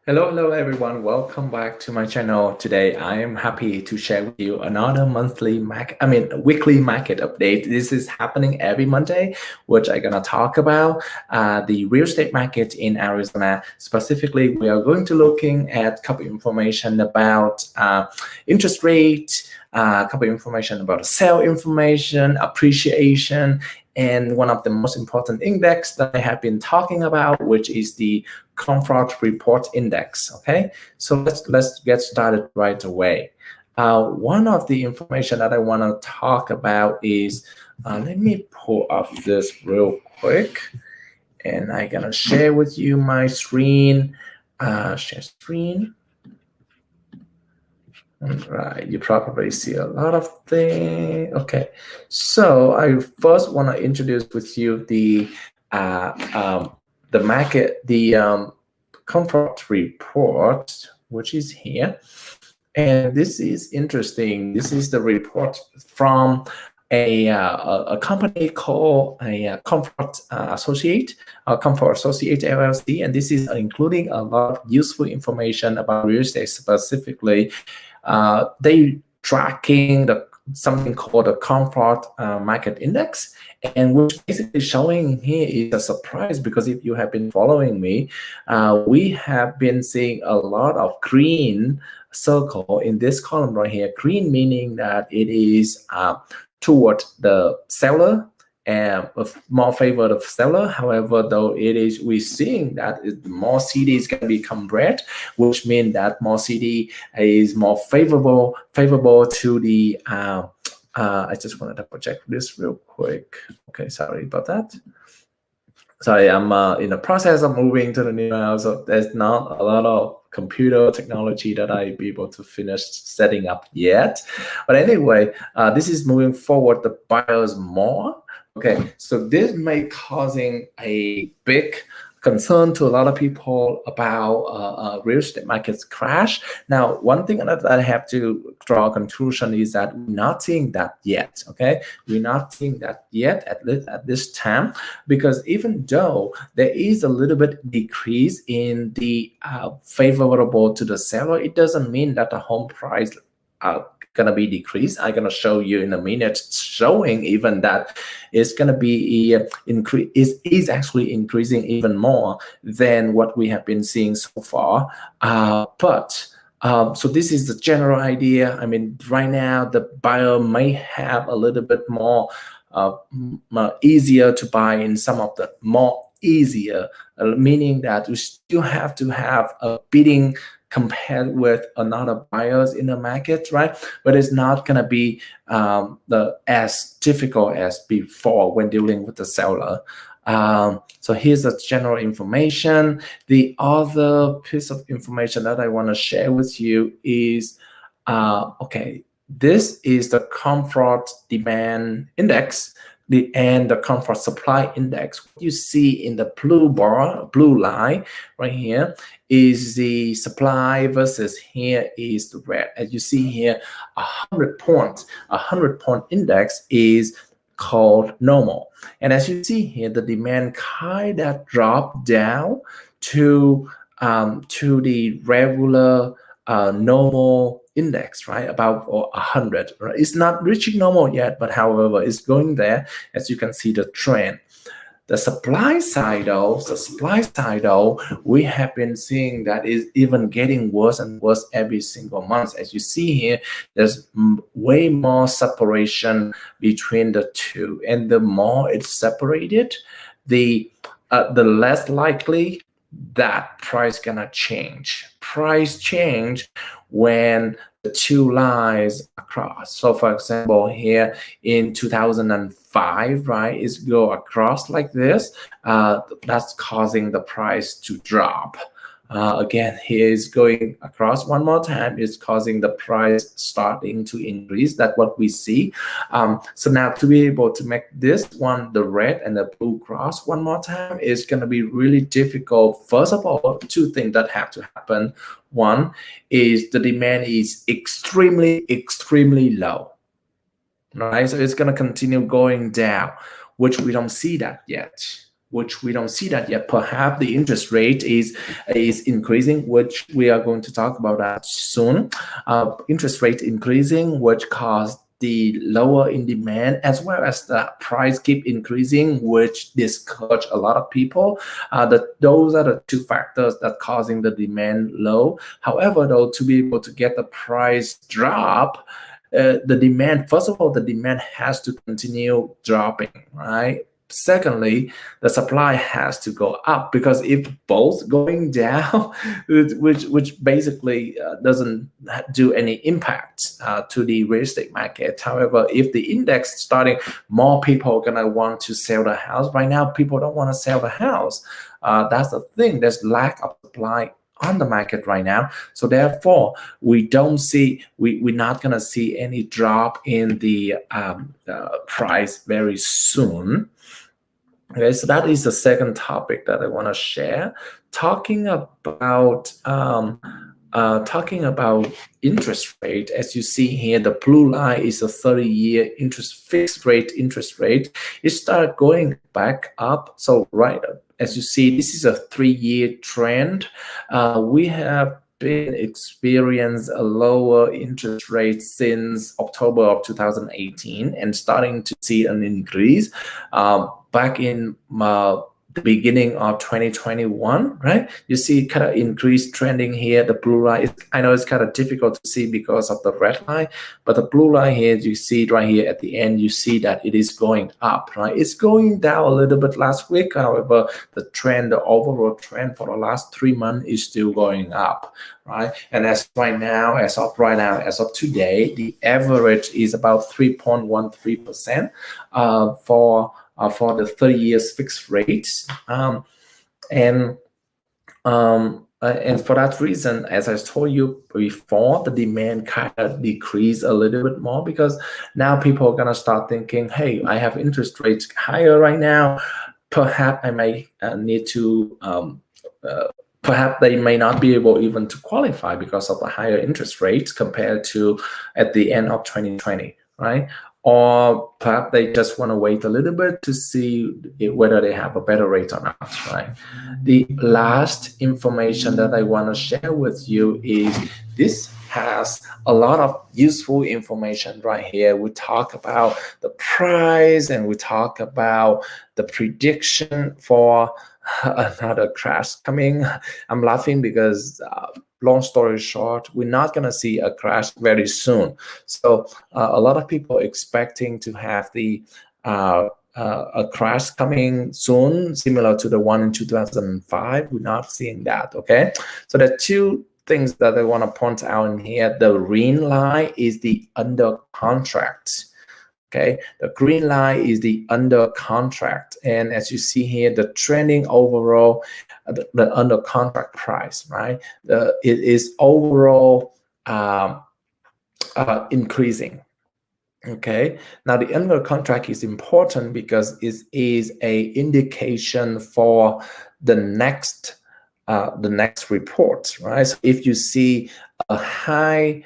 Hello everyone. Welcome back to my channel. Today I am happy to share with you another weekly market update. This is happening every Monday, which I'm gonna talk about the real estate market in Arizona. Specifically, we are going to looking at a couple information about interest rate, a couple information about sale information, appreciation, and one of the most important index that I have been talking about, which is the Comfort Report Index. Okay, so let's get started right away. One of the information that I want to talk about is let me pull up this real quick, and I'm gonna share with you my screen. Share screen. Right, you probably see a lot of things. Okay, so I first want to introduce with you the market, comfort report, which is here, and this is interesting. This is the report from a company called Comfort Associate LLC, and this is including a lot of useful information about real estate specifically. They tracking something called the Comfort Market Index, and which basically showing here is a surprise, because if you have been following me, we have been seeing a lot of green circle in this column right here. Green meaning that it is toward the seller and more favored of seller. However, though we're seeing that more CD is going to become red, which means that more CD is more favorable to the. I just wanted to project this real quick. Okay, sorry about that. Sorry, I'm in the process of moving to the new house, so there's not a lot of computer technology that I be able to finish setting up yet. But anyway, this is moving forward the buyers more. Okay, so this may causing a big concern to a lot of people about real estate markets crash. Now, one thing that I have to draw a conclusion is that we're not seeing that yet. Okay, we're not seeing that yet at this time, because even though there is a little bit decrease in the favorable to the seller, it doesn't mean that the home price gonna be decreased. I'm gonna show you in a minute, showing even that it's gonna be is actually increasing even more than what we have been seeing so far. So this is the general idea. I mean, right now the buyer may have a little bit more easier to buy in some of the more easier, meaning that you still have to have a bidding compared with another buyers in the market, right? But it's not gonna be as difficult as before when dealing with the seller. So here's the general information. The other piece of information that I want to share with you is, okay, this is the comfort demand index, and the comfort supply index. What you see in the blue line right here is the supply versus here is the red. As you see here, 100 point index is called normal. And as you see here, the demand kind of dropped down to the regular normal index, right? About 100. Right? It's not reaching normal yet, but however, it's going there. As you can see, the trend. The supply side, though, we have been seeing that is even getting worse and worse every single month. As you see here, there's way more separation between the two, and the more it's separated, the less likely that price gonna change. Price change when the two lines across. So for example, here in 2005, right, it's go across like this. That's causing the price to drop. Again, here is going across one more time, is causing the price starting to increase. That's what we see. So now to be able to make this one, the red and the blue cross one more time, is going to be really difficult. First of all, two things that have to happen. One is the demand is extremely low, right? So it's going to continue going down, which we don't see that yet. which we don't see that yet. Perhaps the interest rate is increasing, which we are going to talk about that soon. Interest rate increasing, which caused the lower in demand, as well as the price keep increasing, which discourage a lot of people. Those are the two factors that causing the demand low. However, though, to be able to get the price drop, the demand, first of all, the demand has to continue dropping, right? Secondly, the supply has to go up, because if both going down, which basically doesn't do any impact to the real estate market. However, if the index starting, more people are gonna want to sell the house. Right now, people don't want to sell the house. That's the thing. There's lack of supply on the market right now, so therefore we're not gonna see any drop in the price very soon. Okay, so that is the second topic that I want to share, talking about interest rate. As you see here, the blue line is a 30-year fixed rate interest rate. It started going back up. So right, as you see, this is a 3-year trend. We have been experienced a lower interest rate since October of 2018, and starting to see an increase back in the beginning of 2021, right? You see kind of increased trending here. The blue line, I know it's kind of difficult to see because of the red line, but the blue line here, you see it right here at the end, you see that it is going up, right? It's going down a little bit last week. However, the overall trend for the last 3 months is still going up, right? And as of today, the average is about 3.13% for the 30 years fixed rates, and for that reason, as I told you before, the demand kind of decreased a little bit more, because now people are gonna start thinking, hey, I have interest rates higher right now, perhaps I may need to perhaps they may not be able even to qualify because of the higher interest rates compared to at the end of 2020, right? Or perhaps they just want to wait a little bit to see whether they have a better rate or not, right? The last information that I want to share with you is this has a lot of useful information right here. We talk about the price, and we talk about the prediction for another crash coming. I'm laughing because long story short, we're not going to see a crash very soon. So a lot of people expecting to have a crash coming soon, similar to the one in 2005. We're not seeing that, okay? So the two things that I want to point out in here, the green line is the under contract. Okay, the green line is the under contract, and as you see here, the trending overall, the under contract price, right? It is overall increasing. Okay, now the under contract is important because it is a indication for the next report, right? So if you see a high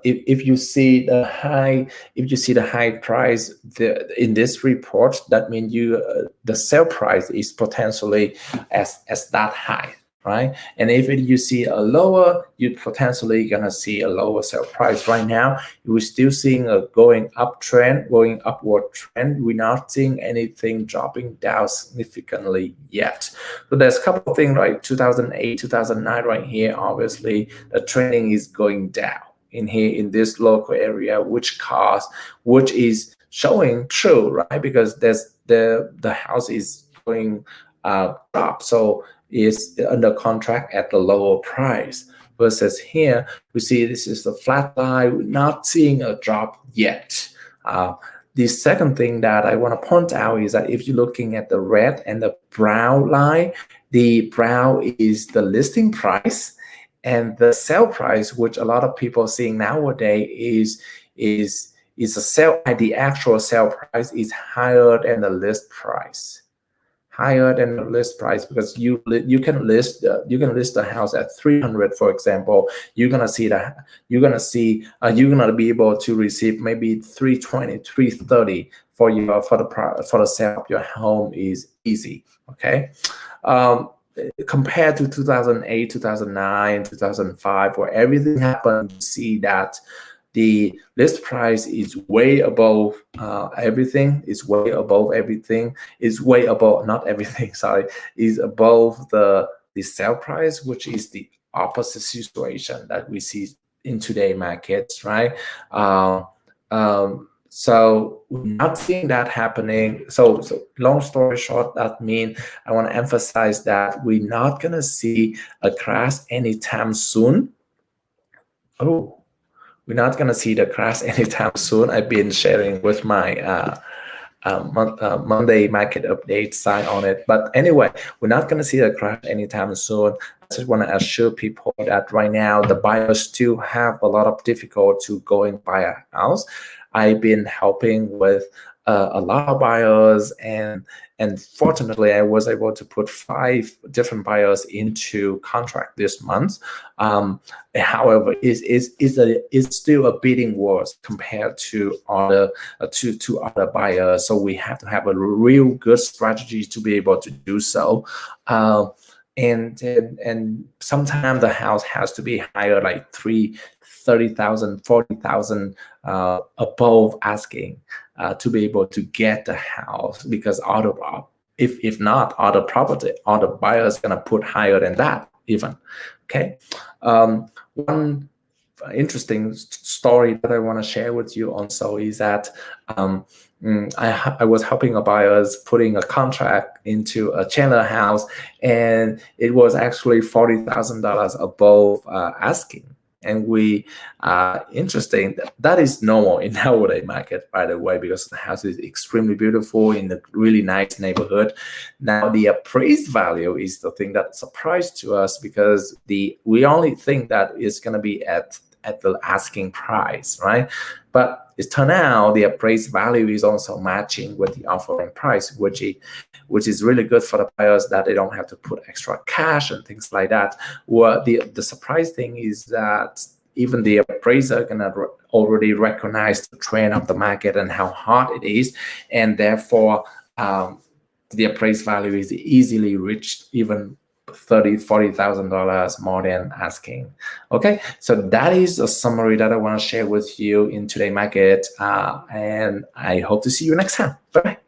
if you see the high price in this report, that means the sale price is potentially as that high, right? And if you see a lower, you potentially gonna see a lower sale price. Right now, we're still seeing a going upward trend. We're not seeing anything dropping down significantly yet. So there's a couple of things, right? 2008, 2009, right here. Obviously, the trending is going down in here in this local area, which is showing true, right? Because there's the house is going up, so is under contract at the lower price. Versus here, we see this is the flat line. We're not seeing a drop yet. The second thing that I want to point out is that if you're looking at the red and the brown line, the brown is the listing price, and the sale price, which a lot of people are seeing nowadays, is the actual sale price is higher than the list price. higher than the list price, because you can list the house at 300, for example. You're gonna see you're gonna be able to receive maybe 320, 330 for the sale of your home is easy. Okay. Compared to 2008, 2009, 2005, where everything happened, you see that the list price is way above everything. Is way above everything. Is way above, not everything. Sorry, is above the sale price, which is the opposite situation that we see in today's markets, right? So we're not seeing that happening. So long story short, that means I want to emphasize that we're not gonna see a crash anytime soon. Oh, we're not gonna see the crash anytime soon. I've been sharing with my Monday market update site on it. But anyway, we're not gonna see the crash anytime soon. I just want to assure people that right now the buyers still have a lot of difficulty to go and buy a house. I've been helping with a lot of buyers, and fortunately I was able to put 5 different buyers into contract this month. However, it's still a bidding war compared to other other buyers. So we have to have a real good strategy to be able to do so. And sometimes the house has to be higher, like 30,000, 40,000 above asking to be able to get the house, because if not, other buyers gonna put higher than that even. Okay. One interesting story that I want to share with you also is that I was helping a buyers putting a contract into a Chandler house, and it was actually $40,000 above asking. And interesting, that is normal in nowadays market, by the way, because the house is extremely beautiful in a really nice neighborhood. Now the appraised value is the thing that surprised to us, because we only think that it's going to be at the asking price, right? But it turned out the appraised value is also matching with the offering price, which is really good for the buyers, that they don't have to put extra cash and things like that. Well, the surprise thing is that even the appraiser gonna already recognize the trend of the market and how hot it is, and therefore the appraised value is easily reached even $40,000 more than asking. Okay, so that is a summary that I want to share with you in today's market, and I hope to see you next time. Bye.